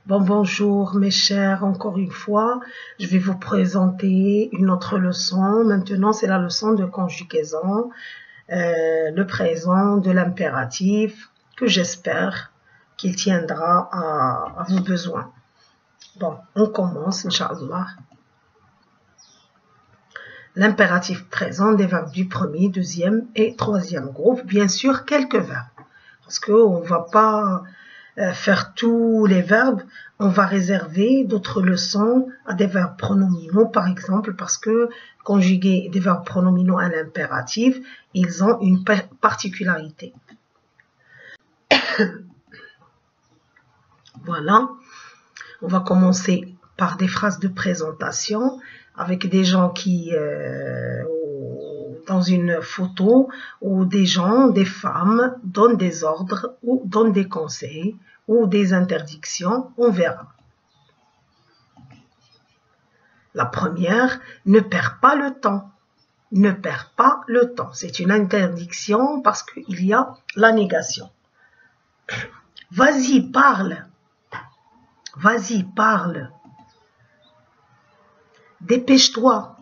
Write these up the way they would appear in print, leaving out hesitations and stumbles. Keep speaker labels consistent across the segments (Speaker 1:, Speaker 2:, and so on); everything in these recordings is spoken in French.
Speaker 1: Bonjour mes chers, encore une fois, je vais vous présenter une autre leçon. Maintenant, c'est la leçon de conjugaison, le présent de l'impératif, que j'espère qu'il tiendra à vos besoins. Bon, on commence, Inch'Allah. L'impératif présent des verbes du premier, deuxième et troisième groupe. Bien sûr, quelques verbes, parce qu'on ne va pas faire tous les verbes, on va réserver d'autres leçons à des verbes pronominaux, par exemple, parce que conjuguer des verbes pronominaux à l'impératif, ils ont une particularité. Voilà, on va commencer par des phrases de présentation avec des gens qui, dans une photo, où des gens, des femmes, donnent des ordres ou donnent des conseils ou des interdictions, on verra. La première, ne perds pas le temps. Ne perds pas le temps. C'est une interdiction parce qu'il y a la négation. Vas-y, parle. Vas-y, parle. Dépêche-toi.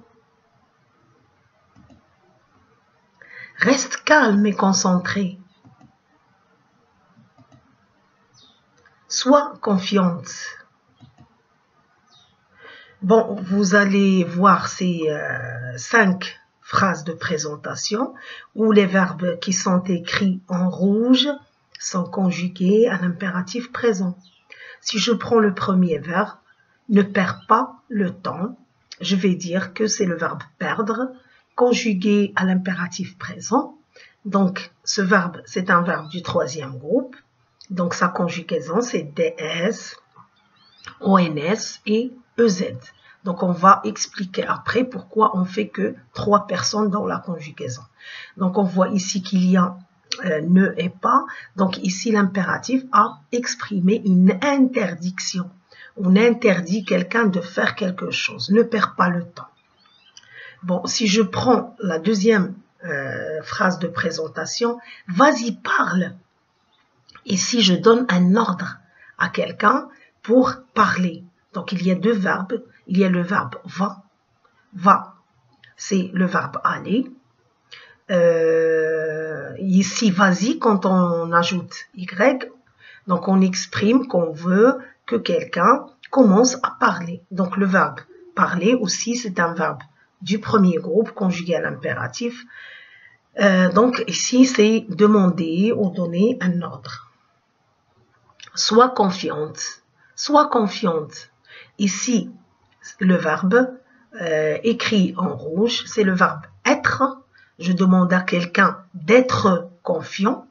Speaker 1: Reste calme et concentré. Sois confiante. Bon, vous allez voir ces 5 phrases de présentation où les verbes qui sont écrits en rouge sont conjugués à l'impératif présent. Si je prends le premier verbe, ne perds pas le temps, je vais dire que c'est le verbe perdre, conjugué à l'impératif présent. Donc, ce verbe, c'est un verbe du troisième groupe. Donc, sa conjugaison, c'est DS, ONS et EZ. Donc, on va expliquer après pourquoi on fait que 3 personnes dans la conjugaison. Donc, on voit ici qu'il y a ne et pas. Donc, ici, l'impératif a exprimé une interdiction. On interdit quelqu'un de faire quelque chose. Ne perds pas le temps. Bon, si je prends la deuxième phrase de présentation, vas-y, parle. Ici, je donne un ordre à quelqu'un pour parler. Donc, il y a 2 verbes. Il y a le verbe va. Va, c'est le verbe aller. Ici, vas-y, quand on ajoute y, donc on exprime qu'on veut que quelqu'un commence à parler. Donc, le verbe parler aussi, c'est un verbe du premier groupe conjugué à l'impératif. Donc, ici, c'est demander ou donner un ordre. Sois confiante. Sois confiante. Ici, le verbe écrit en rouge, c'est le verbe être. Je demande à quelqu'un d'être confiant.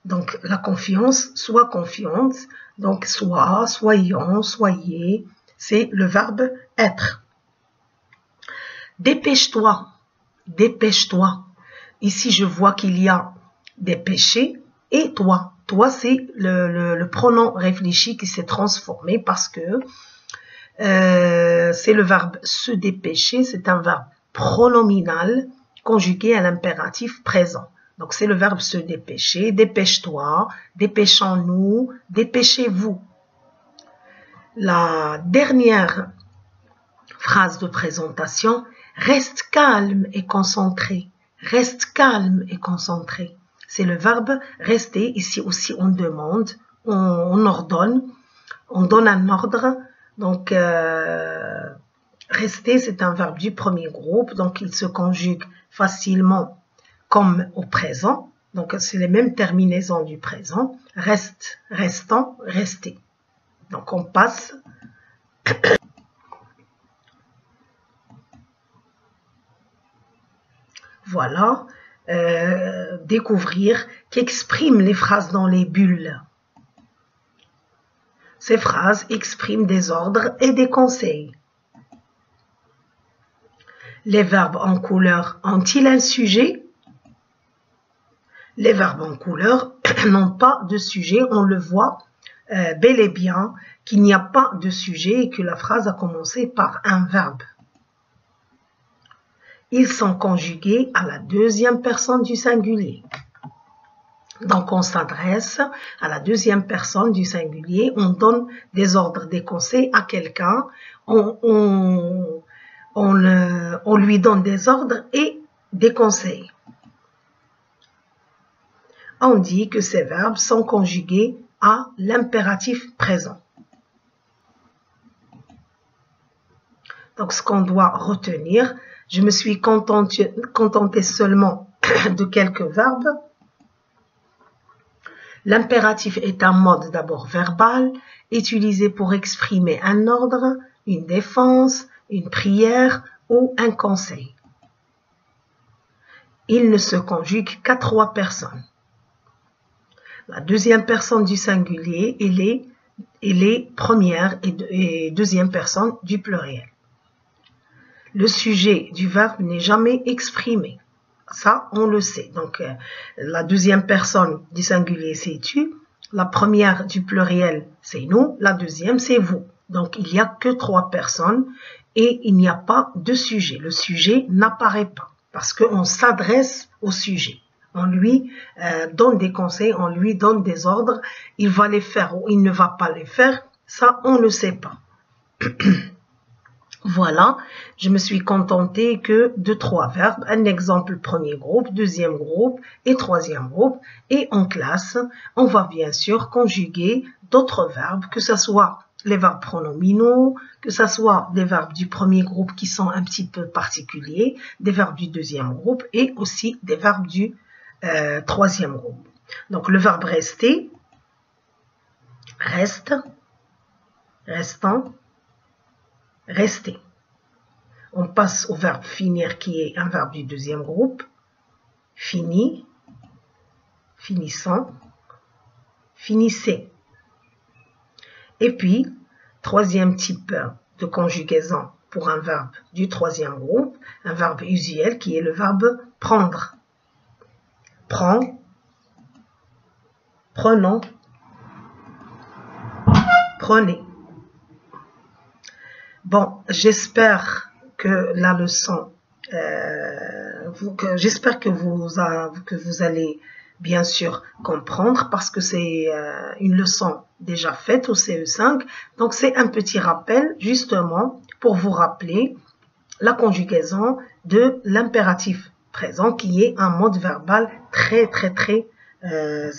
Speaker 1: Donc, la confiance, sois confiante. Donc, sois, soyons, soyez, c'est le verbe être. Dépêche-toi. Dépêche-toi. Ici, je vois qu'il y a dépêcher et toi. Toi, c'est le pronom réfléchi qui s'est transformé parce que c'est le verbe se dépêcher, c'est un verbe pronominal conjugué à l'impératif présent. Donc, c'est le verbe se dépêcher, dépêche-toi, dépêchons-nous, dépêchez-vous. La dernière phrase de présentation, reste calme et concentré. Reste calme et concentré. C'est le verbe rester. Ici aussi, on demande, on ordonne, on donne un ordre. Donc, rester, c'est un verbe du premier groupe. Donc, il se conjugue facilement comme au présent. Donc, c'est les mêmes terminaisons du présent. Reste, restant, rester. Donc, on passe. Voilà. Découvrir qu'expriment les phrases dans les bulles. Ces phrases expriment des ordres et des conseils. Les verbes en couleur ont-ils un sujet? Les verbes en couleur n'ont pas de sujet. On le voit bel et bien qu'il n'y a pas de sujet et que la phrase a commencé par un verbe. Ils sont conjugués à la deuxième personne du singulier. Donc, on s'adresse à la deuxième personne du singulier, on donne des ordres, des conseils à quelqu'un, on lui donne des ordres et des conseils. On dit que ces verbes sont conjugués à l'impératif présent. Donc, ce qu'on doit retenir, je me suis contentée seulement de quelques verbes. L'impératif est un mode d'abord verbal, utilisé pour exprimer un ordre, une défense, une prière ou un conseil. Il ne se conjugue qu'à 3 personnes. La deuxième personne du singulier et les première et deuxième personne du pluriel. Le sujet du verbe n'est jamais exprimé. Ça, on le sait. Donc, la deuxième personne du singulier, c'est tu. La première du pluriel, c'est nous. La deuxième, c'est vous. Donc, il n'y a que 3 personnes et il n'y a pas de sujet. Le sujet n'apparaît pas parce qu'on s'adresse au sujet. On lui donne des conseils, on lui donne des ordres. Il va les faire ou il ne va pas les faire. Ça, on ne le sait pas. Voilà, je me suis contentée que de 3 verbes. Un exemple, premier groupe, deuxième groupe et troisième groupe. Et en classe, on va bien sûr conjuguer d'autres verbes, que ce soit les verbes pronominaux, que ce soit des verbes du premier groupe qui sont un petit peu particuliers, des verbes du deuxième groupe et aussi des verbes du troisième groupe. Donc le verbe rester, reste, restant, rester. On passe au verbe finir qui est un verbe du deuxième groupe. Fini, finissant, finissez. Et puis, troisième type de conjugaison pour un verbe du troisième groupe, un verbe usuel qui est le verbe prendre. Prends, prenons, prenez. Bon, j'espère que la leçon, j'espère que vous allez bien sûr comprendre parce que c'est une leçon déjà faite au CE5. Donc, c'est un petit rappel justement pour vous rappeler la conjugaison de l'impératif présent qui est un mode verbal très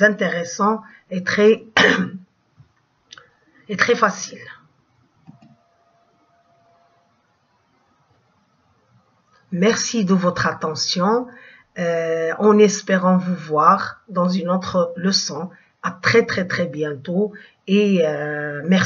Speaker 1: intéressant et très facile. Merci de votre attention, en espérant vous voir dans une autre leçon. À très bientôt et merci.